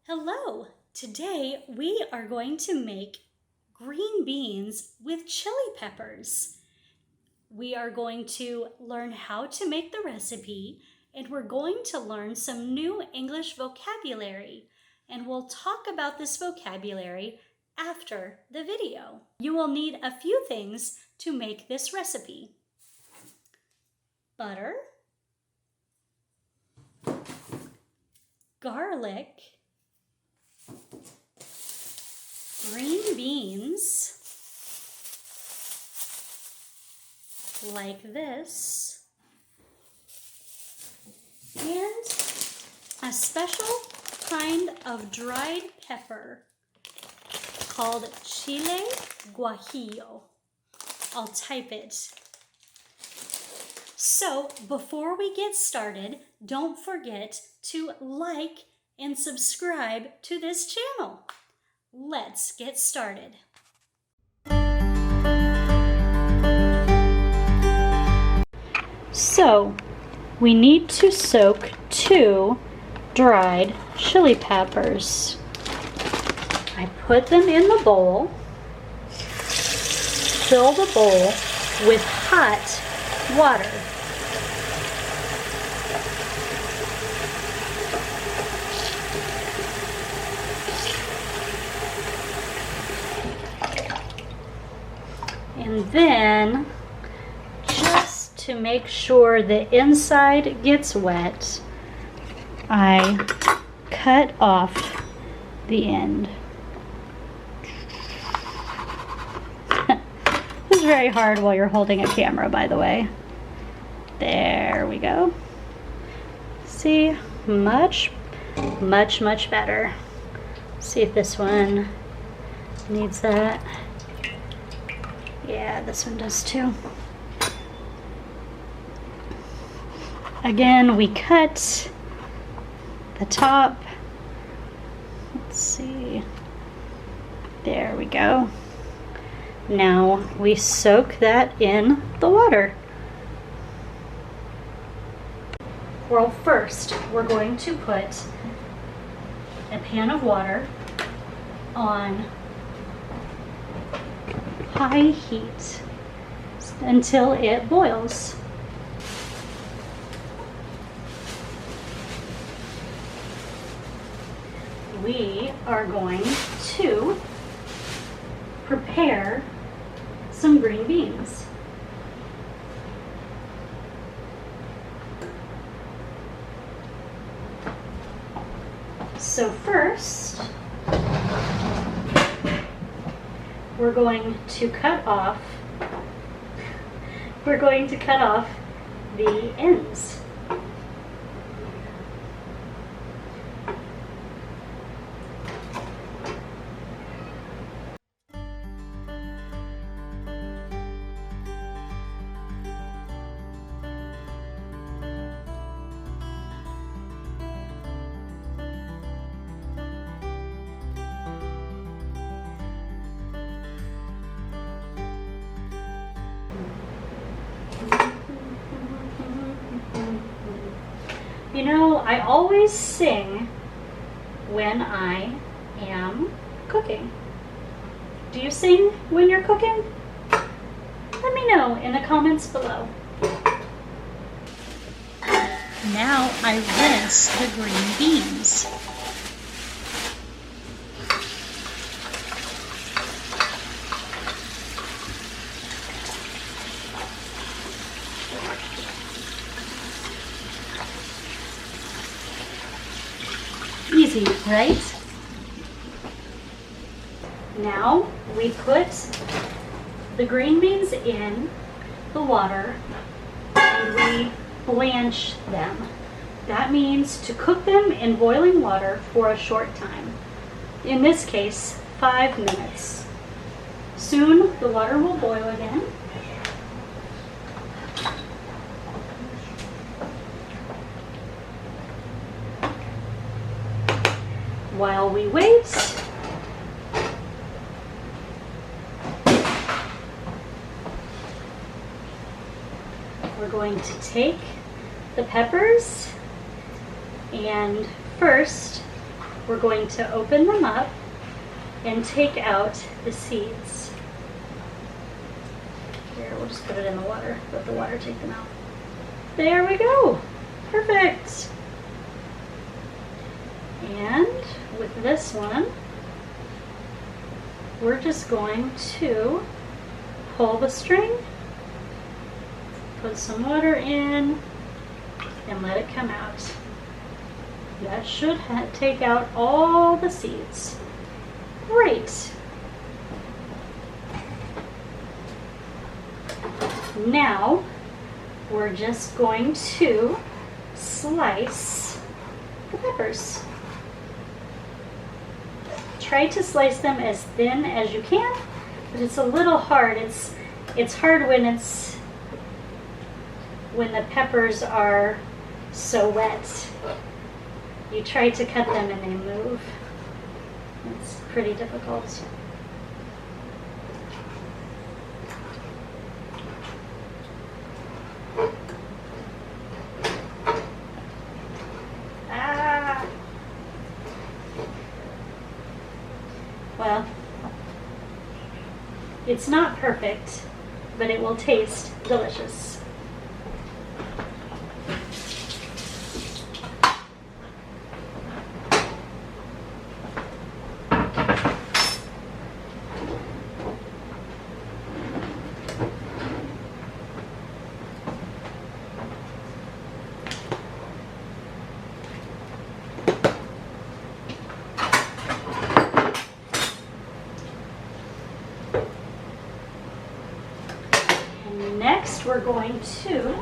Hello! Today we are going to make green beans with chili peppers. We are going to learn how to make the recipe, and we're going to learn some new English vocabulary. And we'll talk about this vocabulary after the video. You will need a few things to make this recipe. Butter, garlic, green beans, like this, and a special kind of dried pepper called Chile guajillo. I'll type it. So before we get started, don't forget to like and subscribe to this channel. Let's get started. So, we need to soak 2 dried chili peppers. I put them in the bowl. Fill the bowl with hot water. And then, just to make sure the inside gets wet, I cut off the end. This is very hard while you're holding a camera, by the way. There we go. See, much better. See if this one needs that. Yeah, this one does too. Again, we cut the top. Let's see. There we go. Now we soak that in the water. Well, first we're going to put a pan of water on high heat until it boils. We are going to prepare some green beans. So first, we're going to cut off the ends. You know, I always sing when I am cooking. Do you sing when you're cooking? Let me know in the comments below. Now I rinse the green beans. Easy, right? Now we put the green beans in the water and we blanch them. That means to cook them in boiling water for a short time. In this case, 5 minutes. Soon the water will boil again. While we wait, we're going to take the peppers and first we're going to open them up and take out the seeds. Here, we'll just put it in the water, let the water take them out. There we go, perfect. And with this one, we're just going to pull the string, put some water in, and let it come out. That should take out all the seeds. Great. Now, we're just going to slice the peppers. Try to slice them as thin as you can, but it's a little hard. It's hard when the peppers are so wet. You try to cut them and they move. It's pretty difficult. Well, it's not perfect, but it will taste delicious. Next, we're going to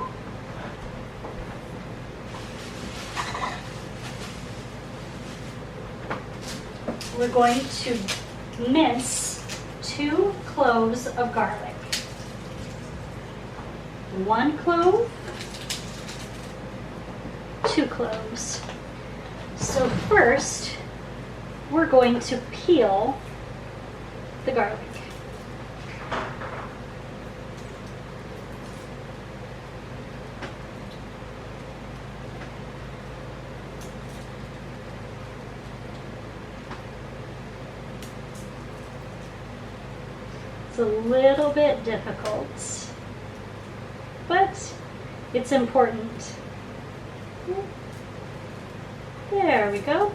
mince 2 cloves of garlic. 1 clove, 2 cloves. So first, we're going to peel the garlic. It's a little bit difficult, but it's important. There we go.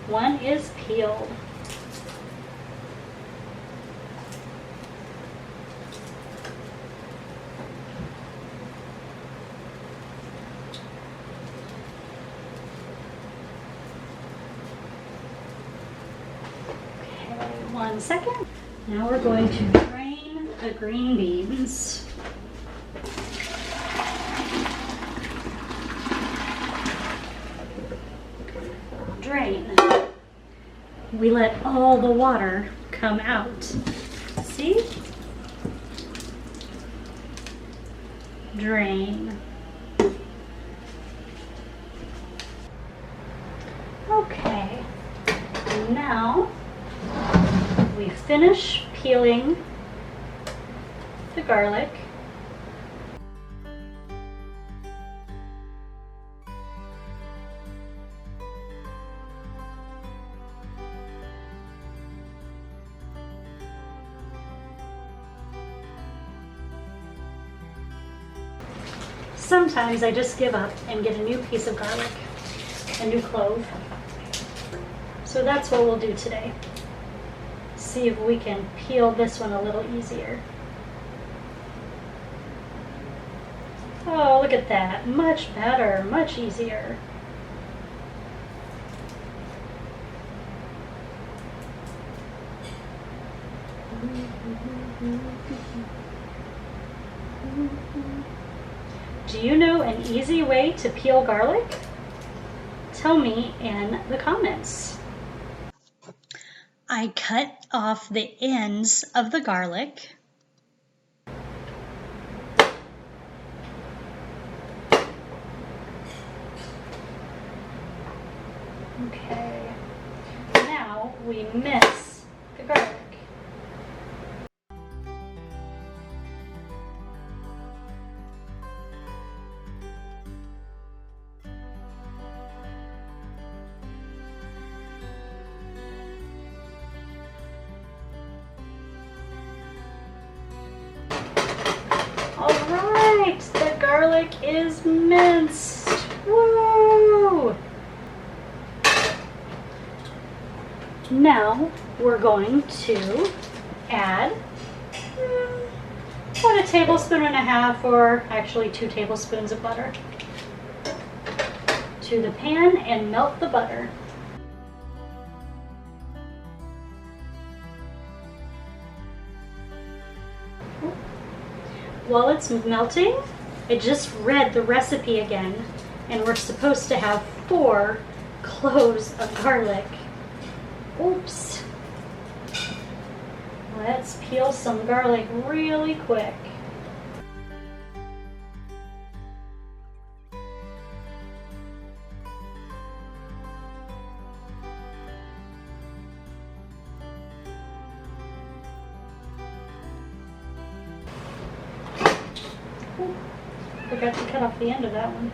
1 is peeled. Okay, 1 second. Now we're going to drain the green beans. Drain. We let all the water come out. See? Drain. Okay. Now we finish peeling the garlic. Sometimes I just give up and get a new piece of garlic, a new clove. So that's what we'll do today. See if we can peel this one a little easier. Oh, look at that. Much better, much easier. Do you know an easy way to peel garlic? Tell me in the comments. I cut off the ends of the garlic. Okay, now we mince the garlic. garlic is minced. Woo! Now we're going to add about 1.5 tablespoons, or actually 2 tablespoons of butter to the pan and melt the butter. While it's melting, I just read the recipe again, and we're supposed to have 4 cloves of garlic. Oops. Let's peel some garlic really quick. Forgot to cut off the end of that one.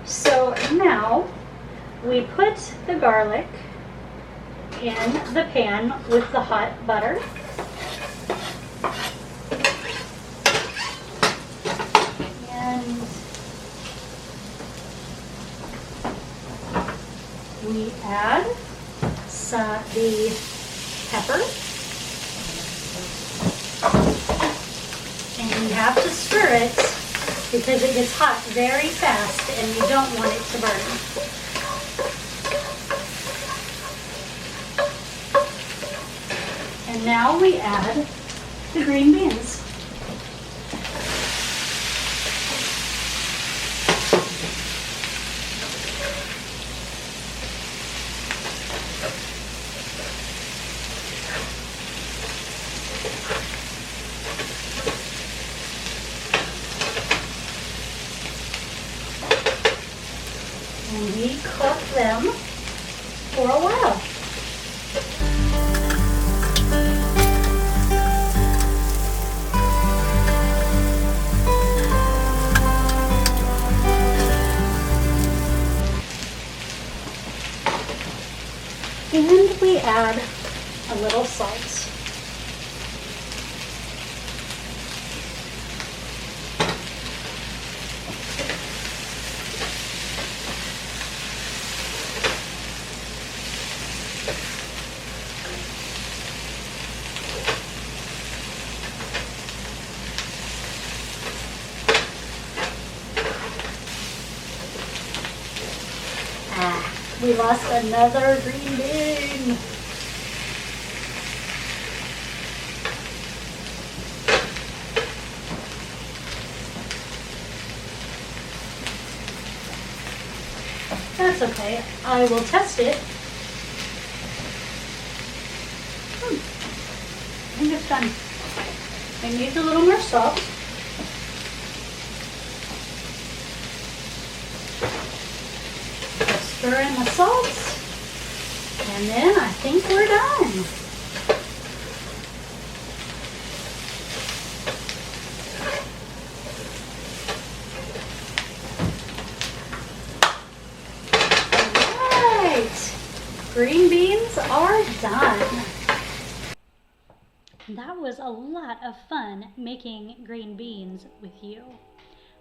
So now we put the garlic in the pan with the hot butter. We add the pepper, and you have to stir it because it gets hot very fast and you don't want it to burn. And now we add the green beans. And we cook them for a while. And we add a little salt. We lost another green bean. That's okay. I will test it. I think it's done. I need a little more salt. Stir in the salt, and then I think we're done. All right, green beans are done. That was a lot of fun making green beans with you.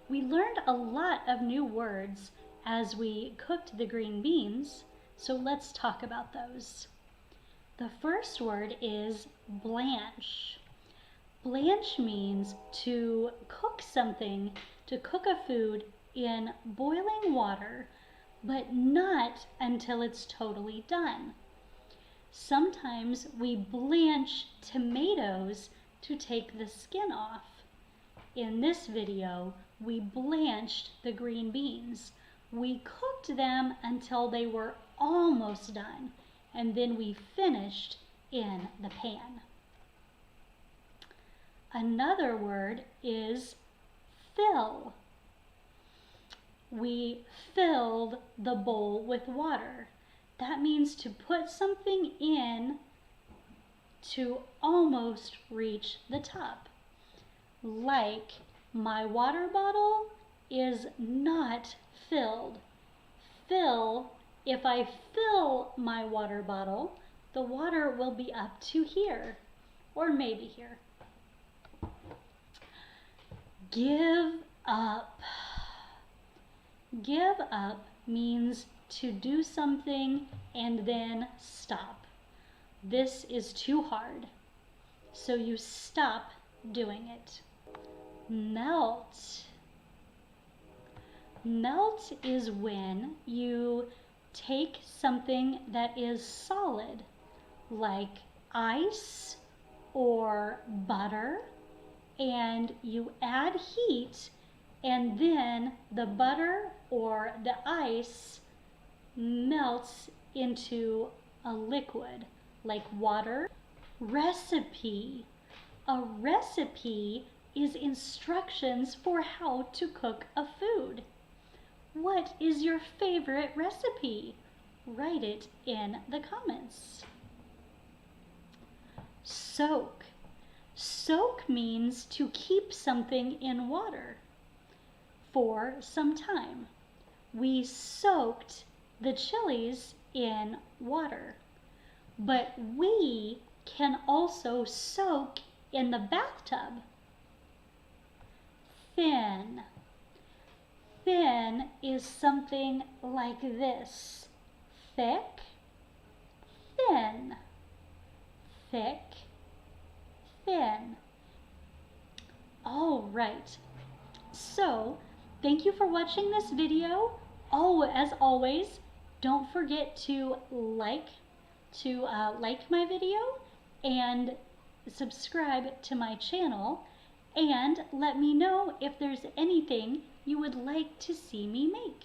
We learned a lot of new words as we cooked the green beans, so let's talk about those. The first word is blanch. Blanch means to cook something, to cook a food in boiling water, but not until it's totally done. Sometimes we blanch tomatoes to take the skin off. In this video, we blanched the green beans. We cooked them until they were almost done, and then we finished in the pan. Another word is fill. We filled the bowl with water. That means to put something in to almost reach the top. Like my water bottle is not filled. If I fill my water bottle, the water will be up to here, or maybe here. Give up. Give up means to do something and then stop. This is too hard, so you stop doing it. Melt. Melt is when you take something that is solid, like ice or butter, and you add heat, and then the butter or the ice melts into a liquid like water. Recipe. A recipe is instructions for how to cook a food. What is your favorite recipe? Write it in the comments. Soak. Soak means to keep something in water for some time. We soaked the chilies in water, but we can also soak in the bathtub. Thin. Thin is something like this. Thick, thin, thick, thin. All right. So, thank you for watching this video. Oh, as always, don't forget to like my video and subscribe to my channel, and let me know if there's anything you would like to see me make.